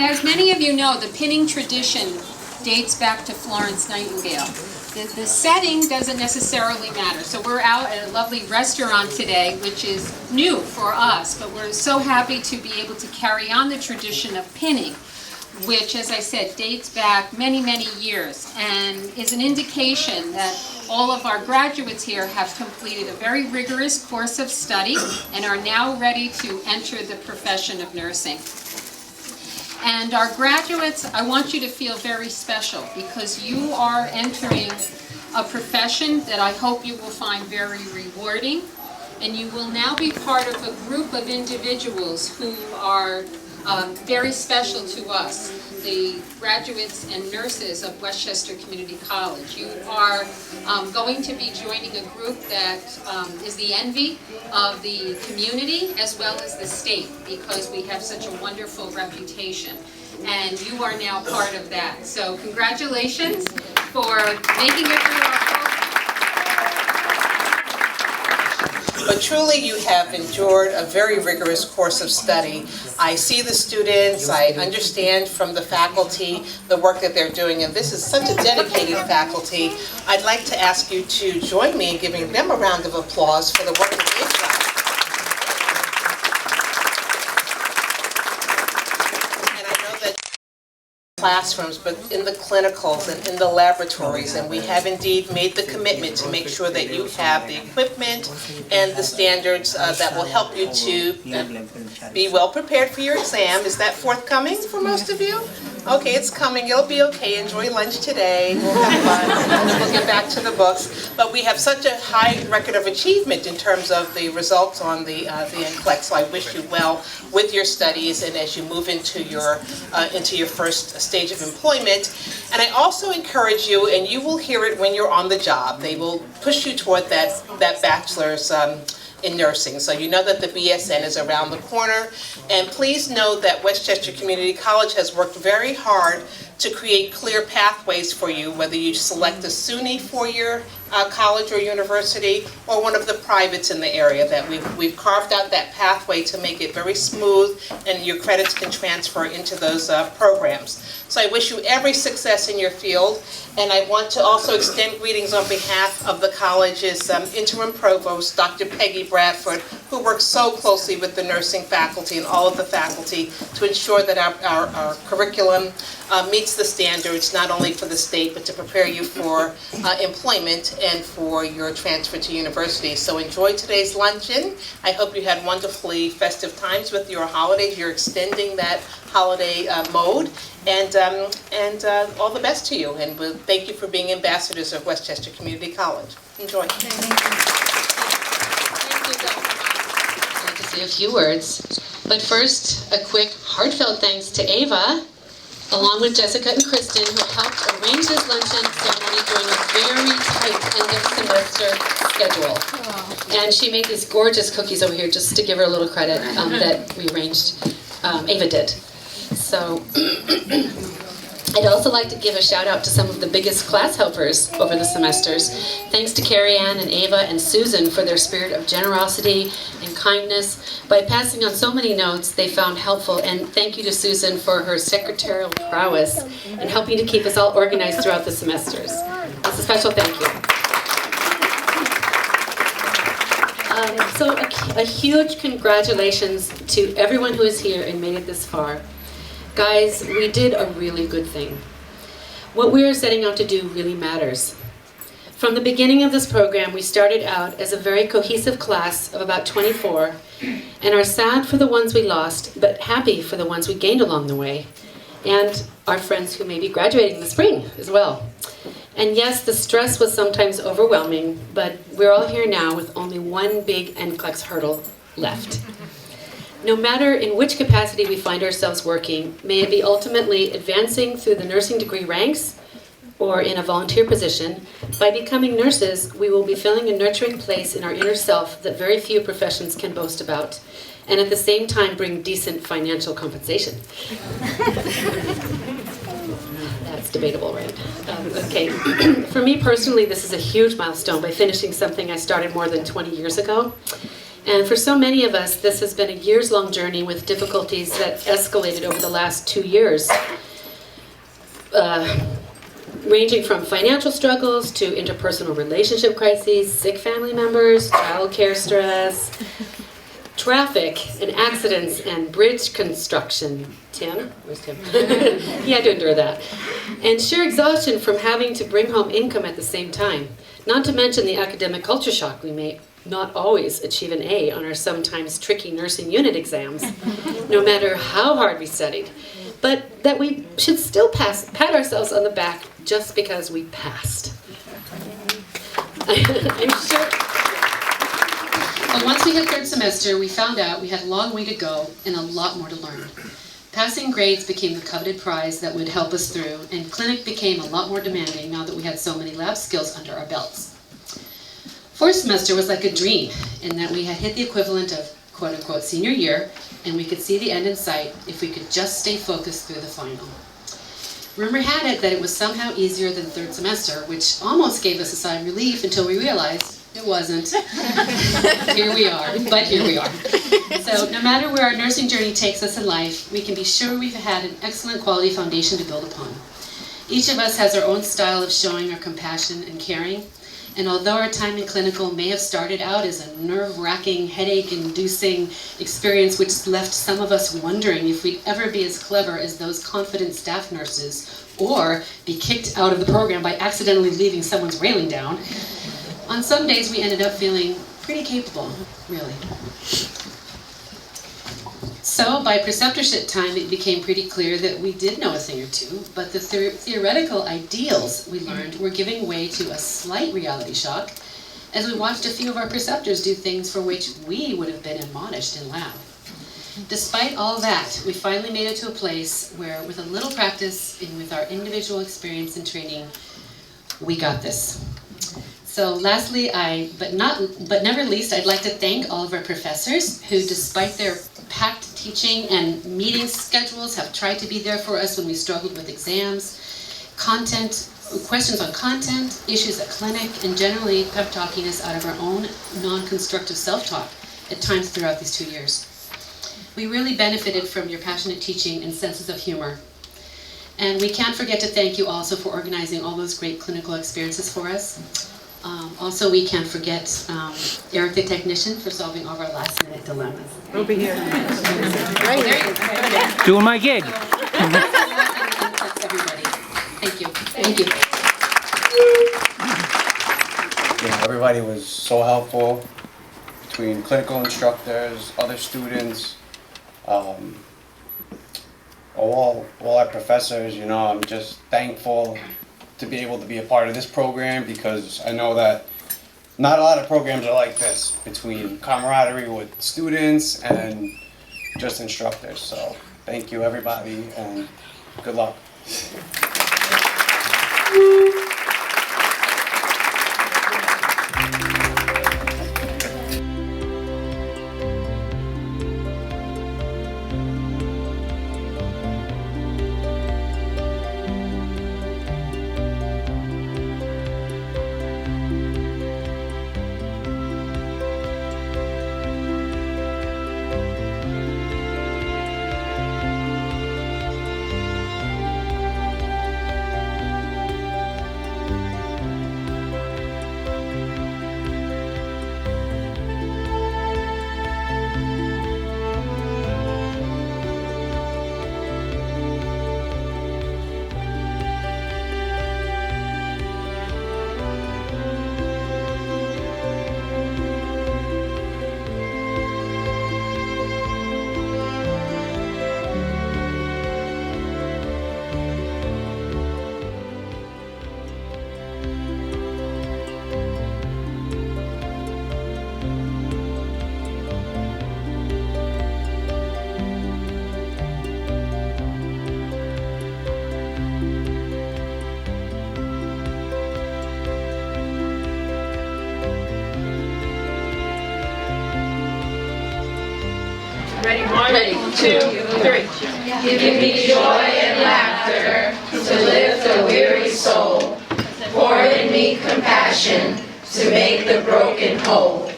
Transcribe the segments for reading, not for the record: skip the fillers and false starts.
as many of you know, the pinning tradition dates back to Florence Nightingale. The setting doesn't necessarily matter. So we're out at a lovely restaurant today, which is new for us, but we're so happy to be able to carry on the tradition of pinning, which, as I said, dates back many, many years and is an indication that all of our graduates here have completed a very rigorous course of study and are now ready to enter the profession of nursing. And our graduates, I want you to feel very special because you are entering a profession that I hope you will find very rewarding, and you will now be part of a group of individuals who are very special to us, the graduates and nurses of Westchester Community College. You are going to be joining a group that is the envy of the community as well as the state, because we have such a wonderful reputation. And you are now part of that. So congratulations for making it through our program. But truly you have endured a very rigorous course of study. I see the students, I understand from the faculty the work that they're doing, and this is such a dedicated faculty. I'd like to ask you to join me in giving them a round of applause for the work that they've done. Classrooms, but in the clinicals and in the laboratories, and we have indeed made the commitment to make sure that you have the equipment and the standards that will help you to be well prepared for your exam. Is that forthcoming for most of you? Okay, it's coming. It'll be okay. Enjoy lunch today. We'll have fun, and then we'll get back to the books. But we have such a high record of achievement in terms of the results on the NCLEX, so I wish you well with your studies and as you move into your first stage of employment. And I also encourage you, and you will hear it when you're on the job, they will push you toward that bachelor's in nursing. So you know that the BSN is around the corner. And please know that Westchester Community College has worked very hard to create clear pathways for you, whether you select a SUNY four-year college or university or one of the privates in the area, that we've carved out that pathway to make it very smooth and your credits can transfer into those programs. So I wish you every success in your field, and I want to also extend greetings on behalf of the college's interim provost, Dr. Peggy Bradford, who works so closely with the nursing faculty and all of the faculty to ensure that our curriculum meets the standards, not only for the state, but to prepare you for employment and for your transfer to university. So enjoy today's luncheon. I hope you had wonderfully festive times with your holidays. You're extending that holiday mode, and all the best to you. And we'll thank you for being ambassadors of Westchester Community College. Enjoy. Thank you. I'd like to say a few words, but first, a quick heartfelt thanks to Ava, along with Jessica and Kristen, who helped arrange this luncheon ceremony during a very tight end of semester schedule. And she made these gorgeous cookies over here, just to give her a little credit, that we arranged. Ava did. So I'd also like to give a shout out to some of the biggest class helpers over the semesters. Thanks to Carrie Ann and Ava and Susan for their spirit of generosity and kindness. By passing on so many notes they found helpful, and thank you to Susan for her secretarial prowess and helping to keep us all organized throughout the semesters. It's a special thank you. So a huge congratulations to everyone who is here and made it this far. Guys, we did a really good thing. What we are setting out to do really matters. From the beginning of this program, we started out as a very cohesive class of about 24, and are sad for the ones we lost, but happy for the ones we gained along the way, and our friends who may be graduating this spring as well. And yes, the stress was sometimes overwhelming, but we're all here now with only one big NCLEX hurdle left. No matter in which capacity we find ourselves working, may it be ultimately advancing through the nursing degree ranks or in a volunteer position, by becoming nurses, we will be filling a nurturing place in our inner self that very few professions can boast about, and at the same time bring decent financial compensation. That's debatable, right? Okay. For me personally, this is a huge milestone by finishing something I started more than 20 years ago. And for so many of us, this has been a years-long journey with difficulties that escalated over the last 2 years, ranging from financial struggles to interpersonal relationship crises, sick family members, childcare stress, traffic and accidents, and bridge construction. Tim? Where's Tim? He had to endure that. And sheer exhaustion from having to bring home income at the same time. Not to mention the academic culture shock we may not always achieve an A on our sometimes tricky nursing unit exams, no matter how hard we studied. But that we should still pat ourselves on the back just because we passed. I'm sure. But once we hit third semester, we found out we had a long way to go and a lot more to learn. Passing grades became the coveted prize that would help us through, and clinic became a lot more demanding now that we had so many lab skills under our belts. Fourth semester was like a dream in that we had hit the equivalent of quote-unquote senior year, and we could see the end in sight if we could just stay focused through the final. Rumor had it that it was somehow easier than third semester, which almost gave us a sigh of relief until we realized it wasn't. Here we are, but here we are. So no matter where our nursing journey takes us in life, we can be sure we've had an excellent quality foundation to build upon. Each of us has our own style of showing our compassion and caring, and although our time in clinical may have started out as a nerve-wracking, headache-inducing experience which left some of us wondering if we'd ever be as clever as those confident staff nurses, or be kicked out of the program by accidentally leaving someone's railing down, on some days we ended up feeling pretty capable, really. So by preceptorship time, it became pretty clear that we did know a thing or two, but the theoretical ideals we learned were giving way to a slight reality shock as we watched a few of our preceptors do things for which we would have been admonished in lab. Despite all that, we finally made it to a place where, with a little practice and with our individual experience and training, we got this. So lastly, but never least, I'd like to thank all of our professors who, despite their packed teaching and meeting schedules, have tried to be there for us when we struggled with exams, questions on content, issues at clinic, and generally pep talking us out of our own non-constructive self-talk at times throughout these 2 years. We really benefited from your passionate teaching and senses of humor. And we can't forget to thank you also for organizing all those great clinical experiences for us. Also, we can't forget Eric the technician for solving all of our last-minute dilemmas. Over here. Right there. Doing my gig. That's everybody. Thank you. Thank you. Yeah, everybody was so helpful, between clinical instructors, other students, all our professors. You know, I'm just thankful to be able to be a part of this program, because I know that not a lot of programs are like this, between camaraderie with students and just instructors. So thank you everybody, and good luck. Ready? 1, 2, 3. Give me joy and laughter to lift a weary soul. Pour in me compassion to make the broken whole.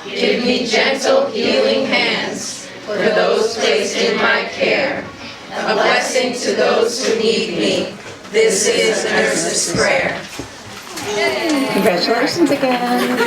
Give me gentle, healing hands for those placed in my care. A blessing to those who need me. This is a nurse's prayer. Congratulations again.